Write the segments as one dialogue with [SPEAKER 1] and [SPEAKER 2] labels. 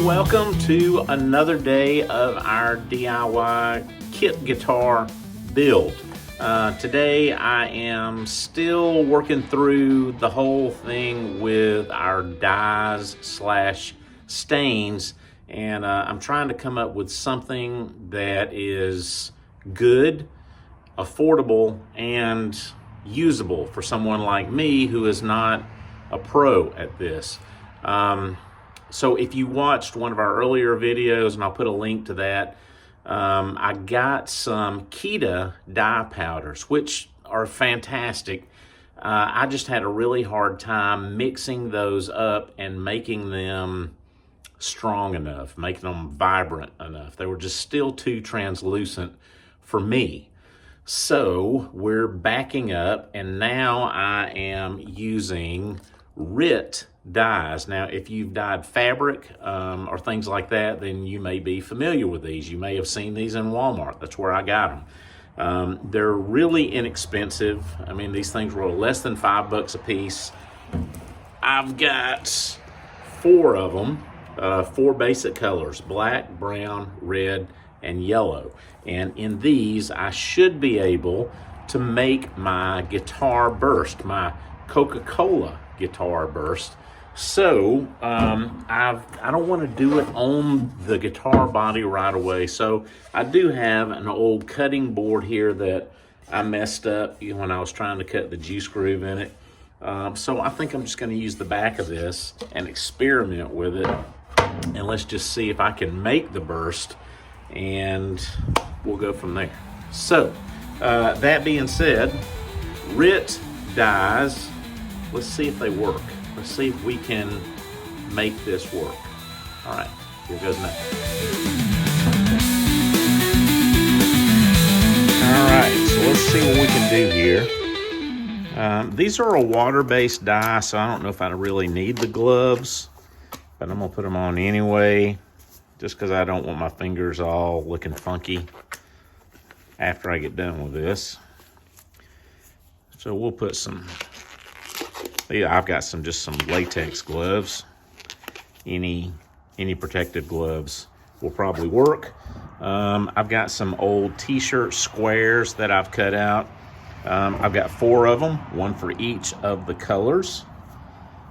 [SPEAKER 1] welcome to another day of our DIY kit guitar build. Today I am still working through the whole thing with our dyes slash stains, and I'm trying to come up with something that is good, affordable, and usable for someone like me who is not a pro at this. So if you watched one of our earlier videos, and I'll put a link to that, I got some Kita dye powders, which are fantastic. I just had a really hard time mixing those up and making them strong enough, making them vibrant enough. They were just still too translucent for me. So we're backing up, and now I am using RIT dyes. Now, if you've dyed fabric or things like that, then you may be familiar with these. You may have seen these in Walmart. That's where I got them. They're really inexpensive. I mean, these things were less than $5 a piece. I've got 4 of them, 4 basic colors: black, brown, red, and yellow. And in these, I should be able to make my guitar burst, my Coca-Cola guitar burst. So I don't want to do it on the guitar body right away. So I do have an old cutting board here that I messed up when I was trying to cut the juice groove in it. So I think I'm just going to use the back of this and experiment with it. And let's just see if I can make the burst, and we'll go from there. So that being said, RIT dyes, let's see if they work. Let's see if we can make this work. All right, here goes nothing. All right, so let's see what we can do here. These are a water-based dye, so I don't know if I really need the gloves, but I'm gonna put them on anyway, just because I don't want my fingers all looking funky after I get done with this. So we'll put some, yeah, I've got some latex gloves. Any protective gloves will probably work. I've got some old t-shirt squares that I've cut out. I've got 4 of them, 1 for each of the colors.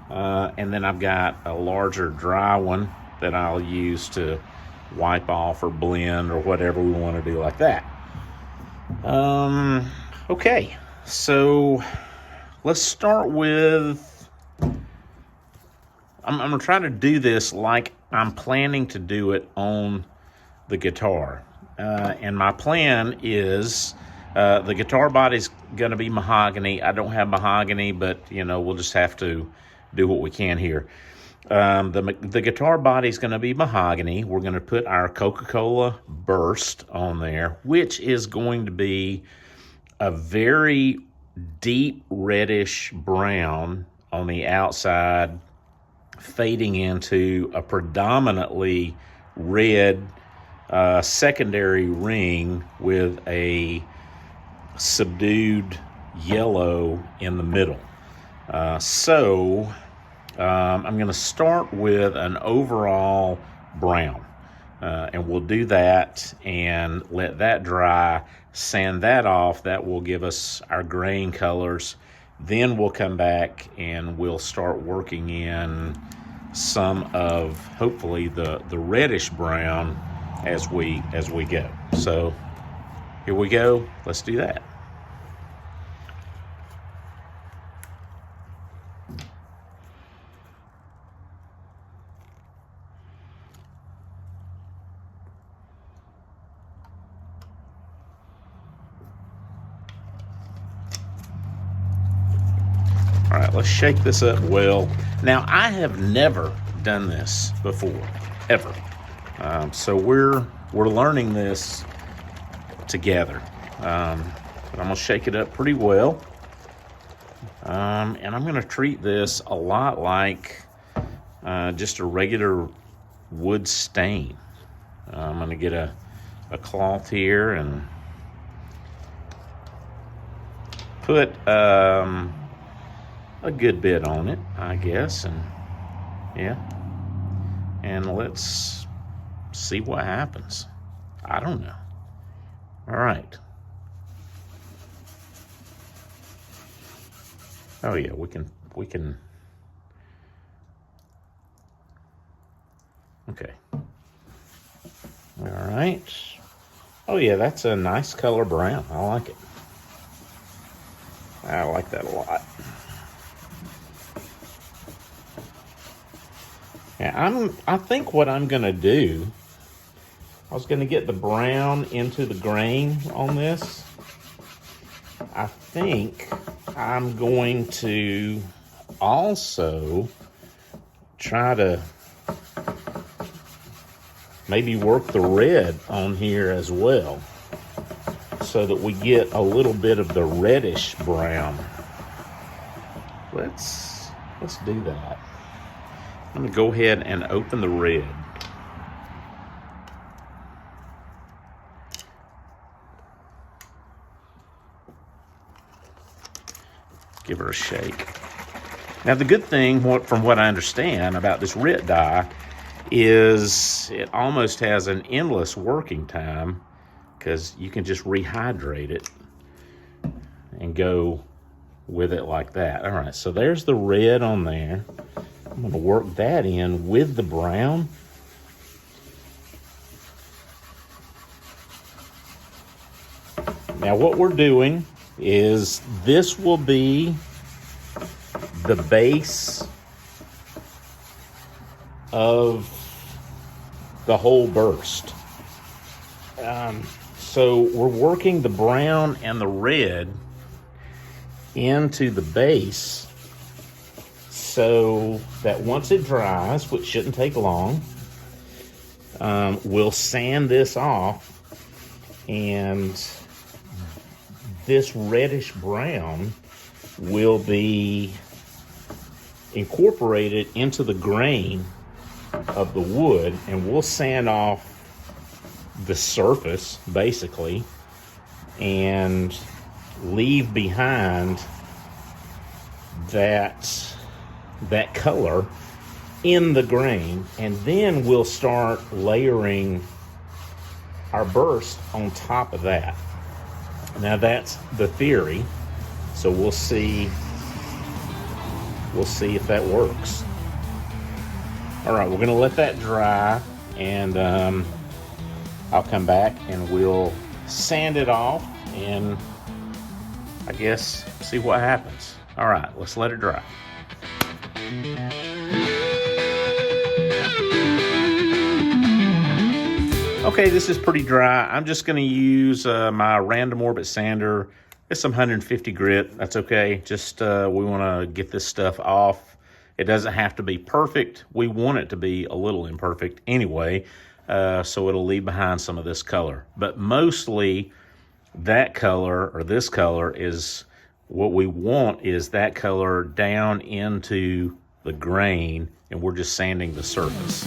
[SPEAKER 1] And then I've got a larger dry one that I'll use to wipe off or blend or whatever we want to do like that. Okay, so let's start with, I'm gonna try to do this like I'm planning to do it on the guitar. And my plan is, the guitar body's gonna be mahogany. I don't have mahogany, but you know, we'll just have to do what we can here. The guitar body's gonna be mahogany. We're gonna put our Coca-Cola Burst on there, which is going to be a very deep reddish brown on the outside, fading into a predominantly red secondary ring with a subdued yellow in the middle. So I'm going to start with an overall brown, and we'll do that and let that dry, sand that off. That will give us our grain colors. Then we'll come back and we'll start working in some of, hopefully, the reddish brown as we go. So here we go. Let's do that. All right, let's shake this up well. Now, I have never done this before, ever. So we're learning this together. But I'm gonna shake it up pretty well. And I'm gonna treat this a lot like just a regular wood stain. I'm gonna get a cloth here and put a good bit on it, I guess, and yeah, and let's see what happens. I don't know. All right. Oh yeah, we can, okay. All right. Oh yeah, that's a nice color brown. I like it. I like that a lot. Yeah, I think what I'm gonna do, I was gonna get the brown into the grain on this. I think I'm going to also try to maybe work the red on here as well, so that we get a little bit of the reddish brown. Let's do that. I'm gonna go ahead and open the red. Give her a shake. Now the good thing, from what I understand about this RIT dye, is it almost has an endless working time, because you can just rehydrate it and go with it like that. All right, so there's the red on there. I'm gonna work that in with the brown. Now what we're doing is this will be the base of the whole burst. So we're working the brown and the red into the base, so that once it dries, which shouldn't take long, we'll sand this off, and this reddish brown will be incorporated into the grain of the wood, and we'll sand off the surface basically and leave behind that color in the grain, and then we'll start layering our burst on top of that. Now that's the theory, so we'll see if that works. All right, we're gonna let that dry, and I'll come back and we'll sand it off and I guess see what happens. All right, let's let it dry. Okay, this is pretty dry. I'm just gonna use my random orbit sander. It's some 150 grit, that's okay. Just, we wanna get this stuff off. It doesn't have to be perfect. We want it to be a little imperfect anyway, so it'll leave behind some of this color. But mostly that color, or this color, is what we want, is that color down into the grain, and we're just sanding the surface.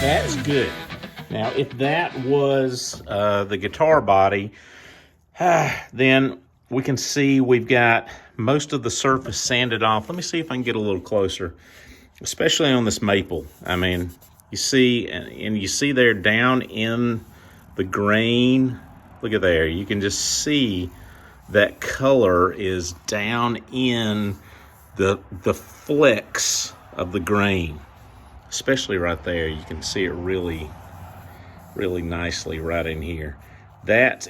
[SPEAKER 1] That's good. Now, if that was the guitar body, then we can see we've got most of the surface sanded off. Let me see if I can get a little closer, especially on this maple. I mean, you see, and you see there down in the grain, look at there. You can just see that color is down in the flecks of the grain. Especially right there, you can see it really, really nicely right in here. That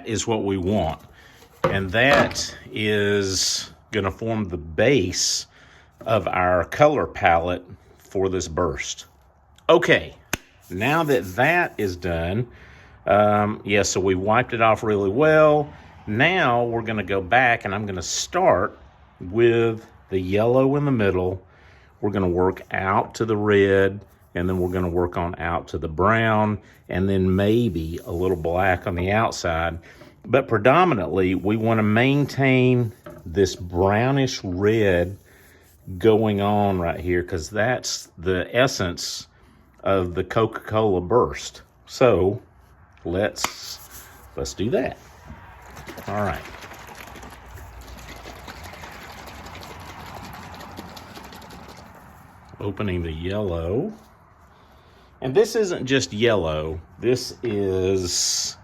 [SPEAKER 1] is what we want, and that is gonna form the base of our color palette for this burst. Okay, now that that is done, yeah, so we wiped it off really well. Now we're gonna go back, and I'm gonna start with the yellow in the middle. We're gonna work out to the red, and then we're gonna work on out to the brown, and then maybe a little black on the outside. But predominantly, we wanna maintain this brownish red going on right here, because that's the essence of the Coca-Cola Burst. So let's do that. All right. Opening the yellow. And this isn't just yellow, this is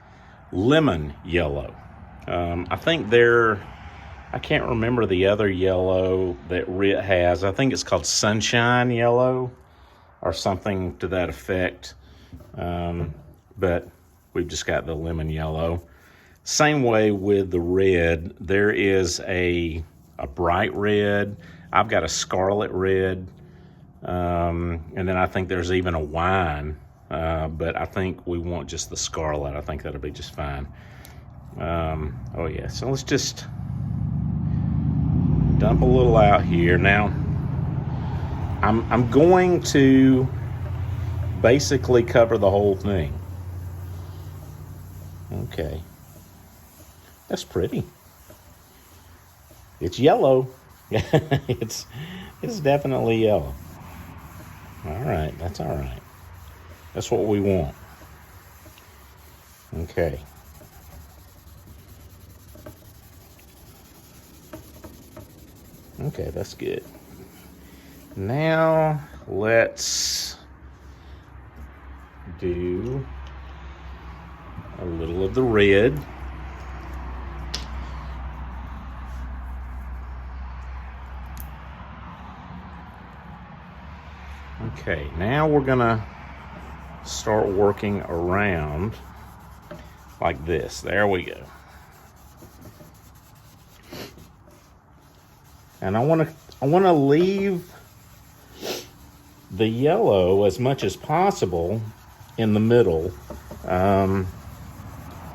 [SPEAKER 1] lemon yellow. I think I can't remember the other yellow that RIT has. I think it's called sunshine yellow or something to that effect. But we've just got the lemon yellow. Same way with the red. There is a bright red. I've got a scarlet red. And then I think there's even a wine, but I think we want just the scarlet. I think that'll be just fine. Oh yeah, so let's just dump a little out here. Now, I'm going to basically cover the whole thing. Okay, that's pretty. It's yellow. It's definitely yellow. All right, that's all right. That's what we want. Okay. Okay, that's good. Now let's do a little of the red. Okay, now we're gonna start working around like this. There we go. And I wanna leave the yellow as much as possible in the middle,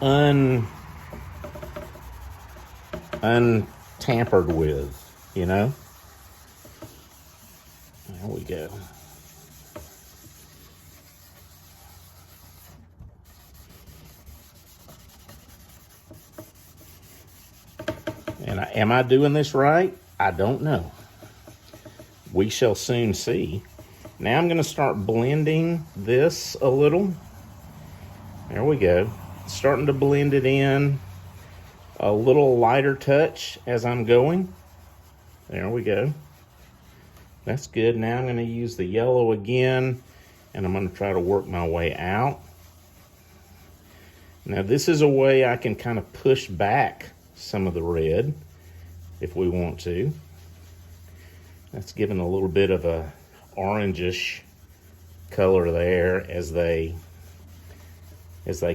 [SPEAKER 1] untampered with, you know? There we go. And am I doing this right? I don't know. We shall soon see. Now I'm going to start blending this a little. There we go. Starting to blend it in a little lighter touch as I'm going. There we go. That's good. Now I'm going to use the yellow again, and I'm going to try to work my way out. Now this is a way I can kind of push back some of the red if we want to. That's giving a little bit of a orangish color there as they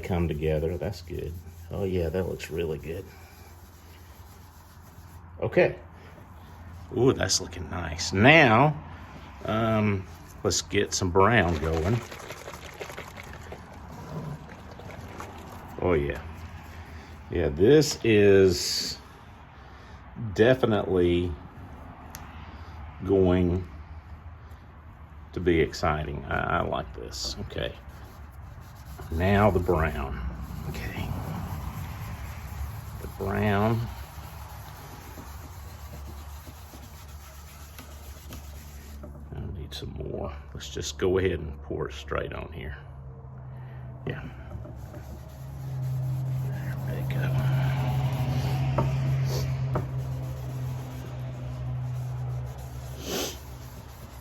[SPEAKER 1] come together. That's good. Oh yeah, that looks really good. Okay. Ooh, that's looking nice. Now, let's get some brown going. Oh yeah. Yeah, this is definitely going to be exciting. I like this. Okay. Now the brown. Okay. The brown. I need some more. Let's just go ahead and pour it straight on here. Yeah. There we go.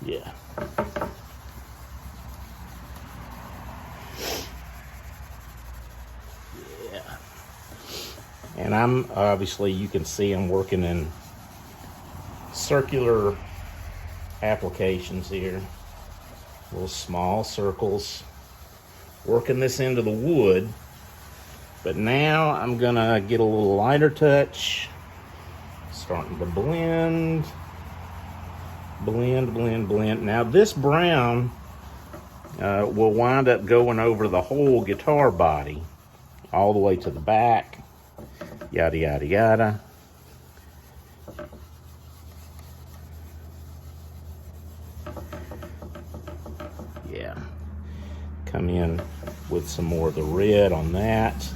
[SPEAKER 1] Yeah. Yeah. And I'm obviously, you can see I'm working in circular applications here. Little small circles. Working this into the wood. But now I'm gonna get a little lighter touch. Starting to blend. Blend, blend, blend. Now this brown will wind up going over the whole guitar body, all the way to the back, yada, yada, yada. Yeah. Come in with some more of the red on that.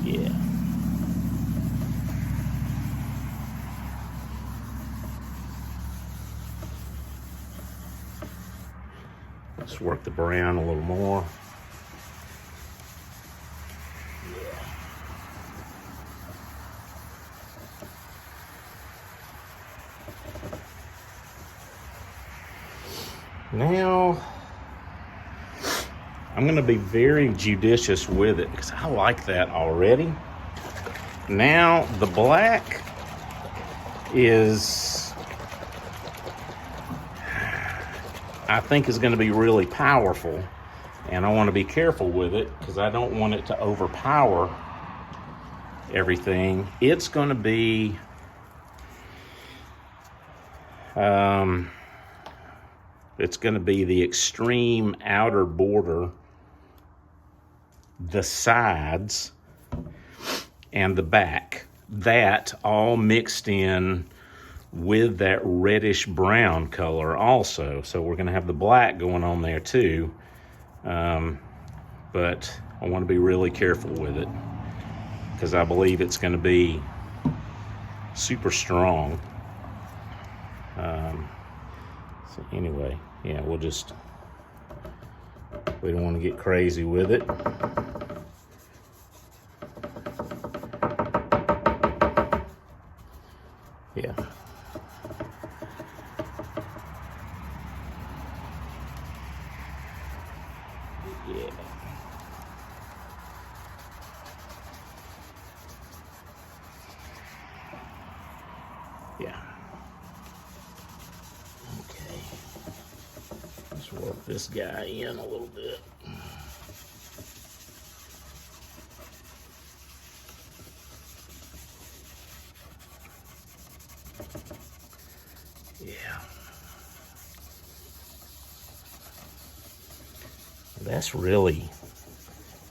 [SPEAKER 1] Yeah. work the brown a little more. Now, I'm gonna be very judicious with it because I like that already. Now, the black I think is gonna be really powerful, and I wanna be careful with it because I don't want it to overpower everything. It's gonna be, it's going to be the extreme outer border, the sides, and the back. That all mixed in with that reddish brown color also. So we're going to have the black going on there too. But I want to be really careful with it because I believe it's going to be super strong. So anyway, yeah, we don't want to get crazy with it. Yeah. Yeah. Yeah. Okay. Let's work this guy in a little bit. Yeah. That's really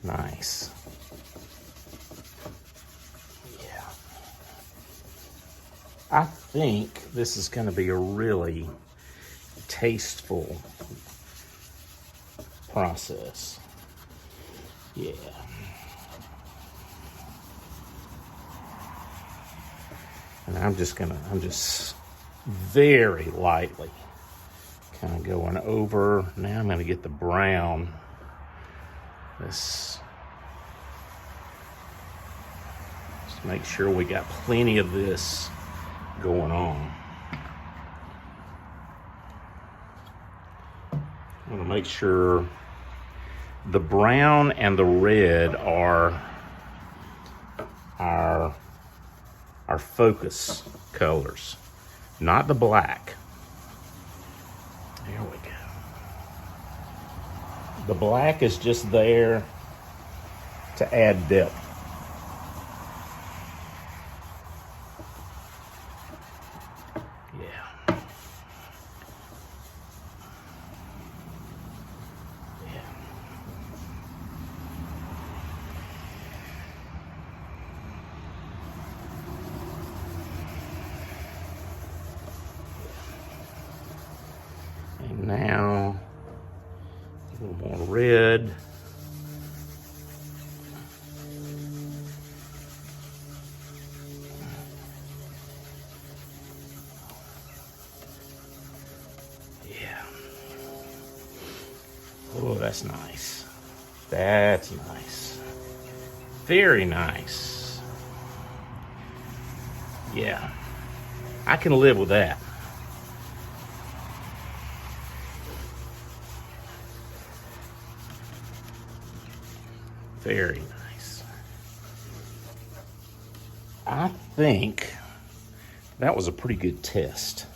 [SPEAKER 1] nice. Yeah. I think this is going to be a really tasteful process. Yeah. And I'm just very lightly kind of going over. Now I'm going to get the brown. Just make sure we got plenty of this going on. I want to make sure the brown and the red are our focus colors, not the black. There we go. The black is just there to add depth. Yeah. Yeah. And now a little more red. Yeah. Oh, that's nice. That's nice. Very nice. Yeah. I can live with that. Very nice. I think that was a pretty good test.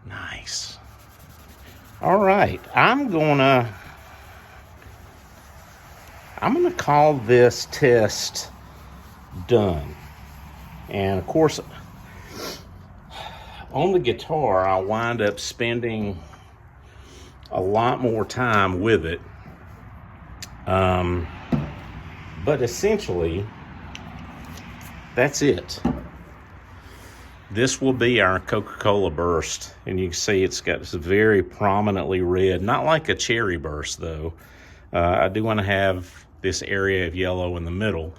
[SPEAKER 1] Nice. All right, I'm gonna call this test done. And of course, on the guitar, I'll wind up spending a lot more time with it. But essentially, that's it. This will be our Coca-Cola Burst, and you can see it's got this very prominently red, not like a cherry burst though. I do want to have this area of yellow in the middle.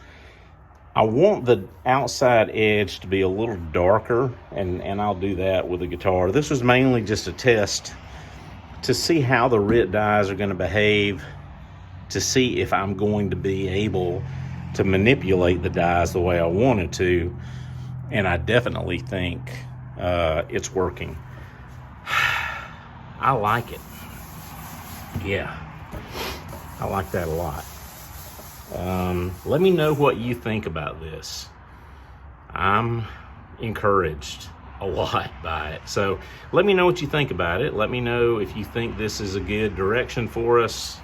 [SPEAKER 1] I want the outside edge to be a little darker, and I'll do that with the guitar. This was mainly just a test to see how the RIT dyes are going to behave, to see if I'm going to be able to manipulate the dyes the way I wanted to, and I definitely think it's working. I like it. Yeah, I like that a lot. Let me know what you think about this. I'm encouraged a lot by it. So let me know what you think about it. Let me know if you think this is a good direction for us.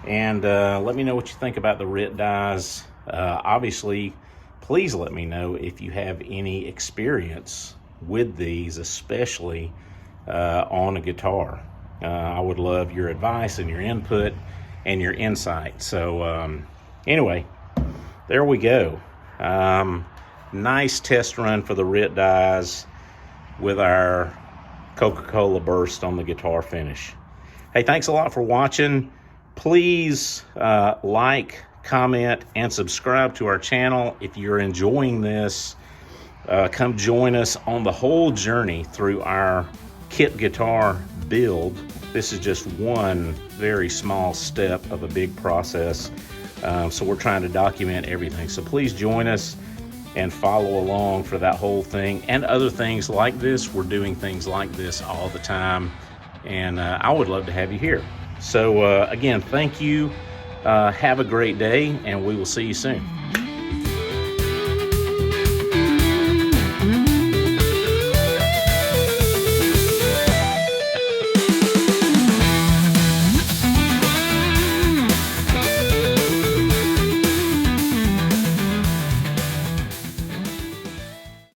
[SPEAKER 1] And let me know what you think about the RIT dyes. Obviously, please let me know if you have any experience with these, especially on a guitar. I would love your advice and your input and your insight. So anyway, there we go. Nice test run for the RIT dyes with our Coca-Cola Burst on the guitar finish. Hey, thanks a lot for watching. Please like, comment, and subscribe to our channel. If you're enjoying this, come join us on the whole journey through our kit guitar build. This is just one very small step of a big process. So we're trying to document everything. So please join us and follow along for that whole thing and other things like this. We're doing things like this all the time, and I would love to have you here. So again, thank you. Have a great day, and we will see you soon.